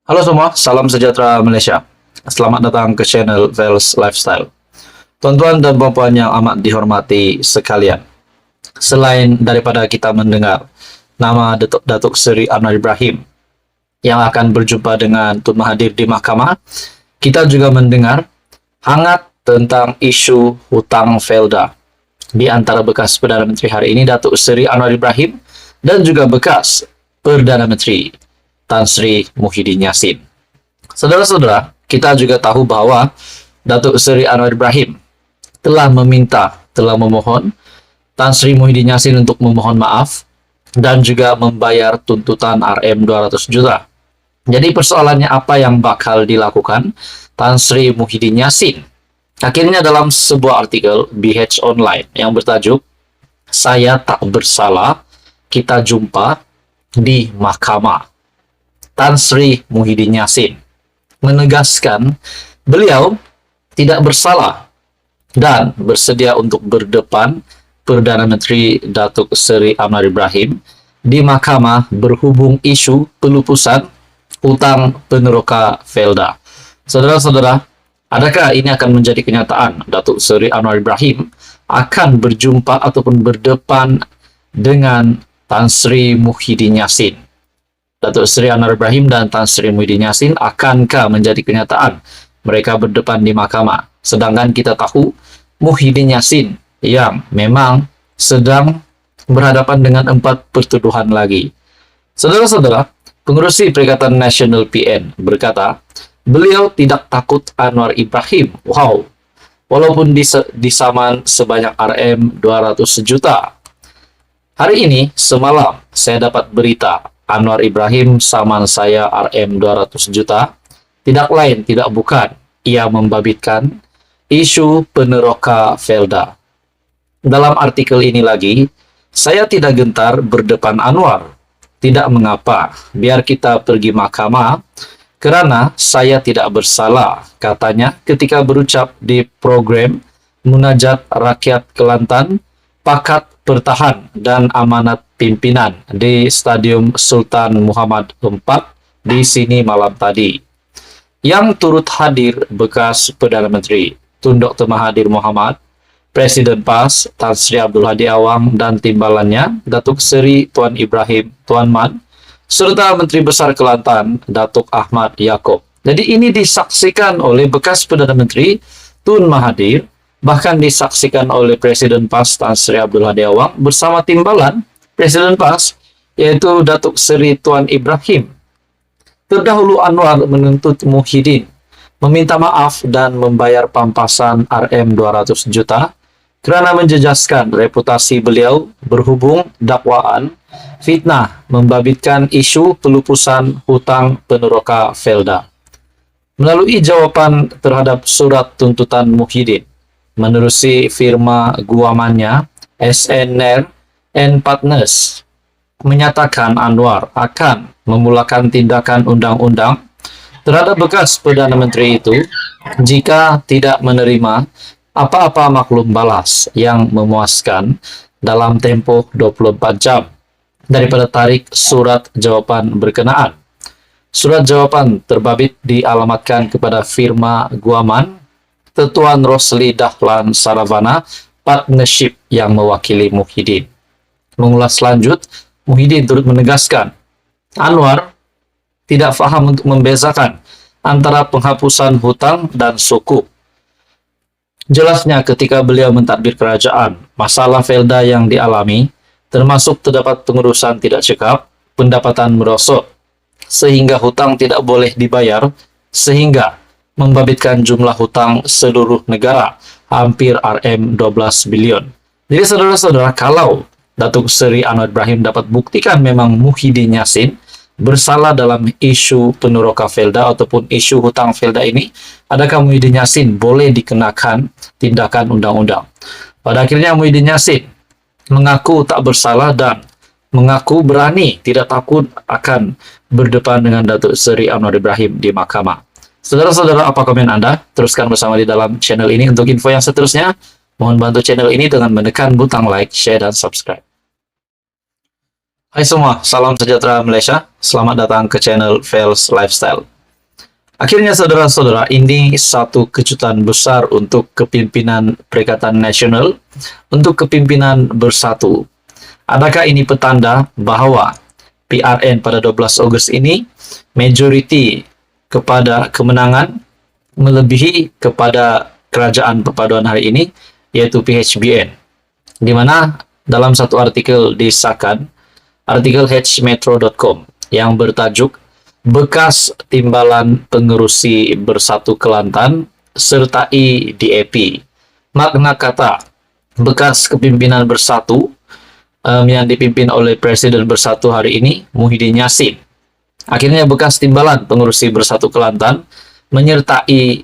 Halo semua, salam sejahtera Malaysia. Selamat datang ke channel Vels Lifestyle. Tuan-tuan dan puan-puan yang amat dihormati sekalian, selain daripada kita mendengar nama Datuk Seri Anwar Ibrahim yang akan berjumpa dengan Tun Mahathir di mahkamah, kita juga mendengar hangat tentang isu hutang Felda di antara bekas Perdana Menteri hari ini Datuk Seri Anwar Ibrahim dan juga bekas Perdana Menteri Tan Sri Muhyiddin Yassin. Saudara-saudara, kita juga tahu bahwa Datuk Seri Anwar Ibrahim telah memohon Tan Sri Muhyiddin Yassin untuk memohon maaf dan juga membayar tuntutan RM 200 juta. Jadi persoalannya apa yang bakal dilakukan Tan Sri Muhyiddin Yassin? Akhirnya dalam sebuah artikel BH Online yang bertajuk "Saya Tak Bersalah, Kita Jumpa di Mahkamah", Tan Sri Muhyiddin Yassin menegaskan beliau tidak bersalah dan bersedia untuk berdepan Perdana Menteri Datuk Seri Anwar Ibrahim di mahkamah berhubung isu pelupusan hutang peneroka Felda. Saudara-saudara, adakah ini akan menjadi kenyataan? Datuk Seri Anwar Ibrahim akan berjumpa ataupun berdepan dengan Tan Sri Muhyiddin Yassin. Datuk Seri Anwar Ibrahim dan Tan Sri Muhyiddin Yassin akankah menjadi kenyataan mereka berdepan di mahkamah? Sedangkan kita tahu Muhyiddin Yassin yang memang sedang berhadapan dengan 4 pertuduhan lagi. Saudara-saudara, pengerusi Perikatan Nasional PN berkata, beliau tidak takut Anwar Ibrahim. Wow, walaupun disaman sebanyak RM 200 juta. Hari ini, semalam, saya dapat berita Anwar Ibrahim saman saya RM 200 juta. Tidak lain, tidak bukan. Ia membabitkan isu peneroka Felda. Dalam artikel ini lagi, saya tidak gentar berdepan Anwar. Tidak mengapa, biar kita pergi mahkamah, kerana saya tidak bersalah, katanya ketika berucap di program Munajat Rakyat Kelantan, Pakat Pertahan dan Amanat Pimpinan di Stadium Sultan Muhammad IV di sini malam tadi. Yang turut hadir bekas Perdana Menteri Tun Dr. Mahathir Mohamad, Presiden PAS Tan Sri Abdul Hadi Awang dan timbalannya Datuk Seri Tuan Ibrahim Tuan Man, serta Menteri Besar Kelantan Datuk Ahmad Yaakob. Jadi ini disaksikan oleh bekas Perdana Menteri Tun Mahathir, bahkan disaksikan oleh Presiden PAS Tan Sri Abdul Hadi Awang bersama timbalan Presiden PAS, yaitu Datuk Seri Tuan Ibrahim. Terdahulu Anwar menuntut Muhyiddin meminta maaf dan membayar pampasan RM 200 juta kerana menjejaskan reputasi beliau berhubung dakwaan fitnah membabitkan isu pelupusan hutang peneroka Felda. Melalui jawapan terhadap surat tuntutan Muhyiddin, menerusi firma guamannya SNR and Partners menyatakan Anwar akan memulakan tindakan undang-undang terhadap bekas Perdana Menteri itu jika tidak menerima apa-apa maklum balas yang memuaskan dalam tempoh 24 jam daripada tarikh surat jawapan berkenaan. Surat jawapan terbabit dialamatkan kepada firma guaman Tuan Rosli Dahlan Saravana Partnership yang mewakili Muhyiddin. Mengulas lanjut, Muhyiddin turut menegaskan Anwar tidak faham untuk membezakan antara penghapusan hutang dan sukuk. Jelasnya ketika beliau mentadbir kerajaan, masalah Felda yang dialami termasuk terdapat pengurusan tidak cekap, pendapatan merosot, sehingga hutang tidak boleh dibayar, sehingga membabitkan jumlah hutang seluruh negara hampir RM 12 bilion. Jadi saudara-saudara, kalau Datuk Seri Anwar Ibrahim dapat buktikan memang Muhyiddin Yassin bersalah dalam isu peneroka Felda ataupun isu hutang Felda ini, adakah Muhyiddin Yassin boleh dikenakan tindakan undang-undang? Pada akhirnya Muhyiddin Yassin mengaku tak bersalah dan mengaku berani, tidak takut akan berdepan dengan Datuk Seri Anwar Ibrahim di mahkamah. Saudara-saudara, apa komen Anda? Teruskan bersama di dalam channel ini. Untuk info yang seterusnya, mohon bantu channel ini dengan menekan butang like, share, dan subscribe. Hai semua, salam sejahtera Malaysia. Selamat datang ke channel Vels Lifestyle. Akhirnya saudara-saudara, ini satu kejutan besar untuk kepimpinan Perikatan Nasional, untuk kepimpinan bersatu. Adakah ini petanda bahwa PRN pada 12 Agustus ini majority kepada kemenangan melebihi kepada kerajaan perpaduan hari ini, yaitu PHBN, di mana dalam satu artikel disahkan, artikel hmetro.com yang bertajuk bekas timbalan pengerusi bersatu Kelantan sertai DAP. Makna kata bekas kepimpinan bersatu yang dipimpin oleh Presiden Bersatu hari ini, Muhyiddin Yassin. Akhirnya bekas timbalan pengerusi bersatu Kelantan menyertai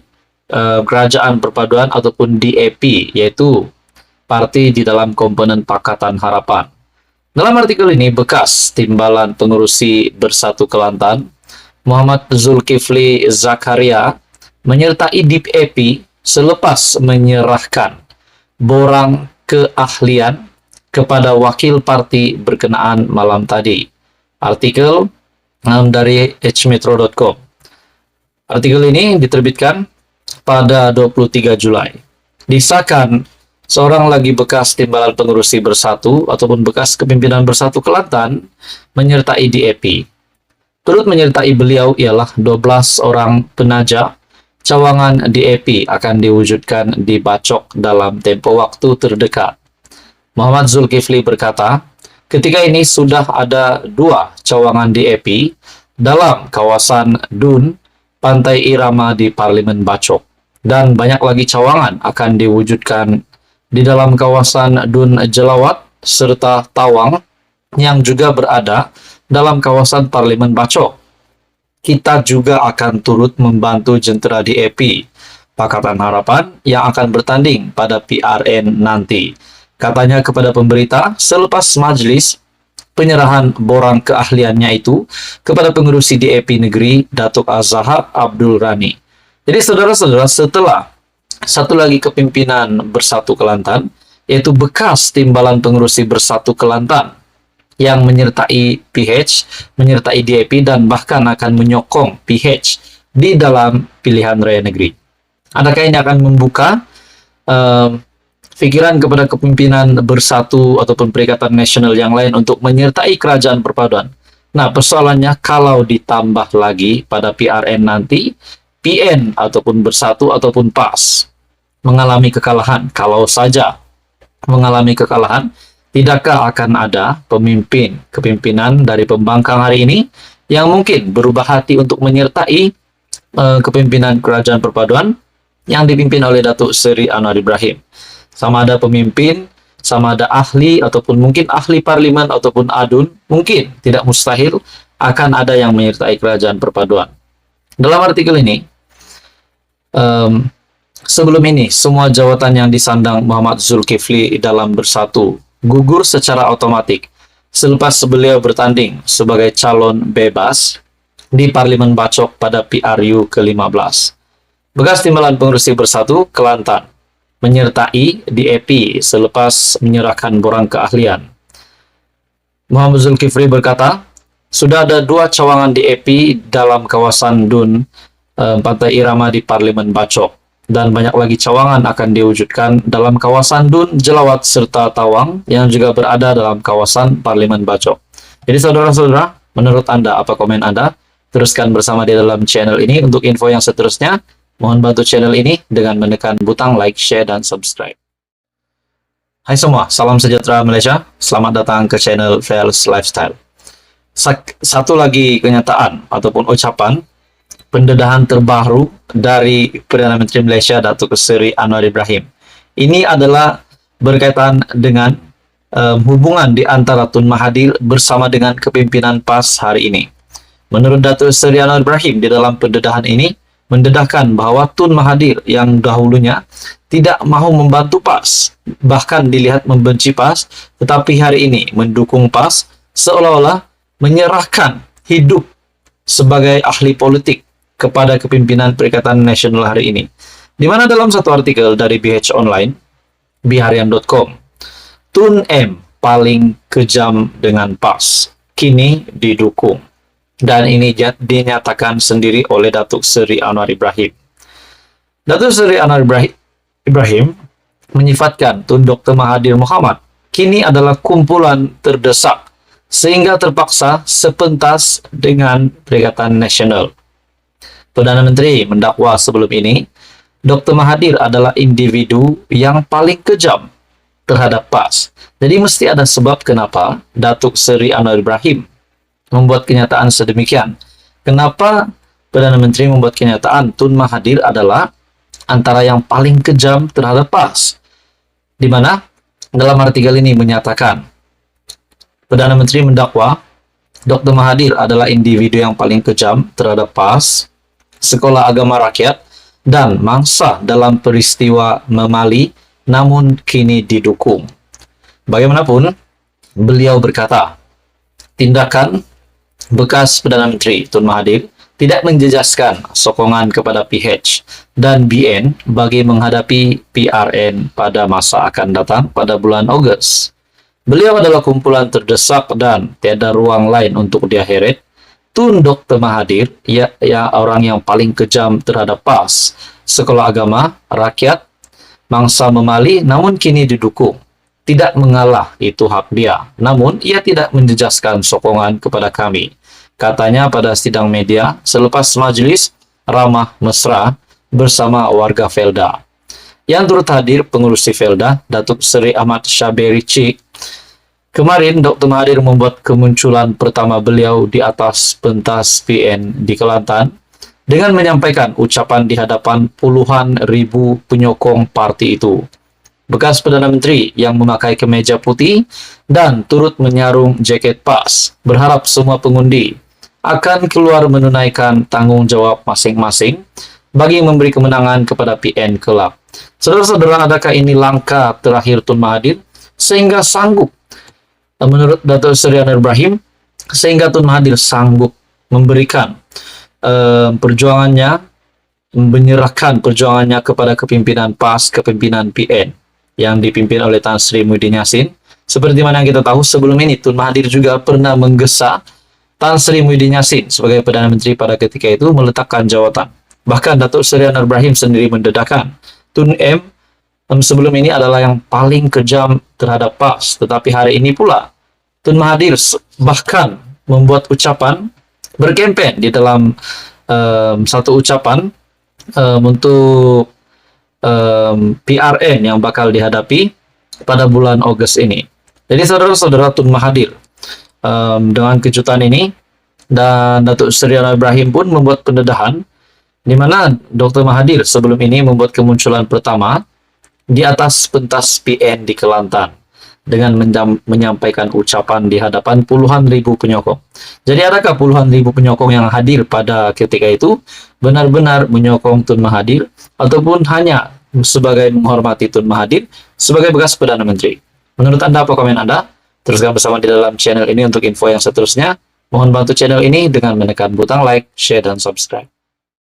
kerajaan perpaduan ataupun DAP, yaitu parti di dalam komponen Pakatan Harapan. Dalam artikel ini, bekas timbalan pengerusi bersatu Kelantan Muhammad Zulkifli Zakaria menyertai DAP selepas menyerahkan borang keahlian kepada wakil parti berkenaan malam tadi. Artikel dari hmetro.com. Artikel ini diterbitkan pada 23 Julai. Disahkan seorang lagi bekas timbalan pengerusi bersatu ataupun bekas kepimpinan bersatu Kelantan menyertai DAP. Turut menyertai beliau ialah 12 orang penaja cawangan DAP akan diwujudkan di Bacok dalam tempo waktu terdekat. Muhammad Zulkifli berkata, ketika ini sudah ada 2 cawangan DAP dalam kawasan Dun, Pantai Irama di Parlimen Bacok, dan banyak lagi cawangan akan diwujudkan di dalam kawasan Dun Jelawat serta Tawang yang juga berada dalam kawasan Parlimen Bacok. Kita juga akan turut membantu jentera DAP Pakatan Harapan yang akan bertanding pada PRN nanti, katanya kepada pemberita selepas majlis penyerahan borang keahliannya itu kepada pengerusi DAP Negeri Datuk Azhar Abdul Rani. Jadi saudara-saudara, setelah satu lagi kepimpinan Bersatu Kelantan, yaitu bekas timbalan pengerusi Bersatu Kelantan yang menyertai PH, menyertai DAP, dan bahkan akan menyokong PH di dalam pilihan raya negeri. Adakah ini akan membuka pikiran kepada kepimpinan Bersatu ataupun Perikatan Nasional yang lain untuk menyertai kerajaan perpaduan? Nah, persoalannya kalau ditambah lagi pada PRN nanti, PN ataupun Bersatu ataupun PAS mengalami kekalahan, kalau saja mengalami kekalahan, tidakkah akan ada kepimpinan dari pembangkang hari ini yang mungkin berubah hati untuk menyertai kepimpinan kerajaan perpaduan yang dipimpin oleh Datuk Seri Anwar Ibrahim? Sama ada pemimpin, sama ada ahli, ataupun mungkin ahli parlimen ataupun adun, mungkin tidak mustahil akan ada yang menyertai kerajaan perpaduan. Dalam artikel ini, sebelum ini semua jawatan yang disandang Muhammad Zulkifli dalam Bersatu gugur secara otomatik selepas beliau bertanding sebagai calon bebas di Parlimen Bacok pada PRU ke-15. Bekas timbalan pengerusi Bersatu Kelantan menyertai DAP selepas menyerahkan borang keahlian. Muhammad Zulkifli berkata, sudah ada 2 cawangan DAP dalam kawasan Dun, Pantai Irama di Parlimen Bacok, dan banyak lagi cawangan akan diwujudkan dalam kawasan Dun, Jelawat, serta Tawang yang juga berada dalam kawasan Parlimen Bacok. Jadi saudara-saudara, menurut Anda, apa komen Anda? Teruskan bersama di dalam channel ini. Untuk info yang seterusnya, mohon bantu channel ini dengan menekan butang like, share, dan subscribe. Hai semua, salam sejahtera Malaysia. Selamat datang ke channel Vels Lifestyle. Satu lagi kenyataan ataupun ucapan pendedahan terbaru dari Perdana Menteri Malaysia Datuk Seri Anwar Ibrahim. Ini adalah berkaitan dengan hubungan di antara Tun Mahathir bersama dengan kepimpinan PAS hari ini. Menurut Datuk Seri Anwar Ibrahim, di dalam pendedahan ini mendedahkan bahwa Tun Mahathir yang dahulunya tidak mahu membantu PAS, bahkan dilihat membenci PAS, tetapi hari ini mendukung PAS, seolah-olah menyerahkan hidup sebagai ahli politik kepada kepimpinan Perikatan Nasional hari ini. Di mana dalam satu artikel dari BH Online, biharian.com, Tun M paling kejam dengan PAS, kini didukung. Dan ini dinyatakan sendiri oleh Datuk Seri Anwar Ibrahim. Datuk Seri Anwar Ibrahim menyifatkan Tun Dr. Mahathir Mohamad kini adalah kumpulan terdesak sehingga terpaksa sepentas dengan Perikatan Nasional. Perdana Menteri mendakwa sebelum ini Dr. Mahathir adalah individu yang paling kejam terhadap PAS. Jadi mesti ada sebab kenapa Datuk Seri Anwar Ibrahim membuat kenyataan sedemikian. Kenapa Perdana Menteri membuat kenyataan Tun Mahathir adalah antara yang paling kejam terhadap PAS. Di mana dalam artikel ini menyatakan Perdana Menteri mendakwa Dr. Mahathir adalah individu yang paling kejam terhadap PAS, Sekolah Agama Rakyat, dan mangsa dalam peristiwa Memali, namun kini didukung. Bagaimanapun, beliau berkata, tindakan bekas Perdana Menteri Tun Mahathir tidak menjejaskan sokongan kepada PH dan BN bagi menghadapi PRN pada masa akan datang pada bulan Ogos. Beliau adalah kumpulan terdesak dan tiada ruang lain untuk dia heret. Tun Dr. Mahathir, ya orang yang paling kejam terhadap PAS, Sekolah Agama Rakyat, mangsa Memali, namun kini didukung. Tidak mengalah, itu hak dia. Namun, ia tidak menjejaskan sokongan kepada kami. Katanya pada sidang media selepas majelis ramah mesra bersama warga Felda. Yang turut hadir pengurusi Felda, Datuk Seri Ahmad Syaberi Cik. Kemarin, Dr. Mahathir membuat kemunculan pertama beliau di atas pentas PN di Kelantan dengan menyampaikan ucapan di hadapan puluhan ribu penyokong parti itu. Bekas Perdana Menteri yang memakai kemeja putih dan turut menyarung jaket PAS berharap semua pengundi akan keluar menunaikan tanggung jawab masing-masing bagi memberi kemenangan kepada PN kelak. Saudara-saudara, adakah ini langkah terakhir Tun Mahathir sehingga sanggup, menurut Datuk Seri Anwar Ibrahim, sehingga Tun Mahathir sanggup memberikan perjuangannya, menyerahkan perjuangannya kepada kepimpinan PAS, kepimpinan PN yang dipimpin oleh Tan Sri Muhyiddin Yassin. Seperti mana yang kita tahu, sebelum ini Tun Mahathir juga pernah menggesa Tan Sri Muhyiddin Yassin sebagai Perdana Menteri pada ketika itu meletakkan jawatan. Bahkan Datuk Seri Anwar Ibrahim sendiri mendedahkan Tun M sebelum ini adalah yang paling kejam terhadap PAS. Tetapi hari ini pula Tun Mahathir bahkan membuat ucapan, berkempen di dalam satu ucapan untuk PRN yang bakal dihadapi pada bulan Ogos ini. Jadi saudara-saudara, Tun Mahathir dengan kejutan ini, dan Datuk Seri Anwar Ibrahim pun membuat pendedahan di mana Dr. Mahathir sebelum ini membuat kemunculan pertama di atas pentas PN di Kelantan dengan menyampaikan ucapan di hadapan puluhan ribu penyokong. Jadi adakah puluhan ribu penyokong yang hadir pada ketika itu benar-benar menyokong Tun Mahathir ataupun hanya sebagai menghormati Tun Mahathir sebagai bekas Perdana Menteri? Menurut Anda, apa komen Anda? Teruskan bersama di dalam channel ini untuk info yang seterusnya. Mohon bantu channel ini dengan menekan butang like, share, dan subscribe.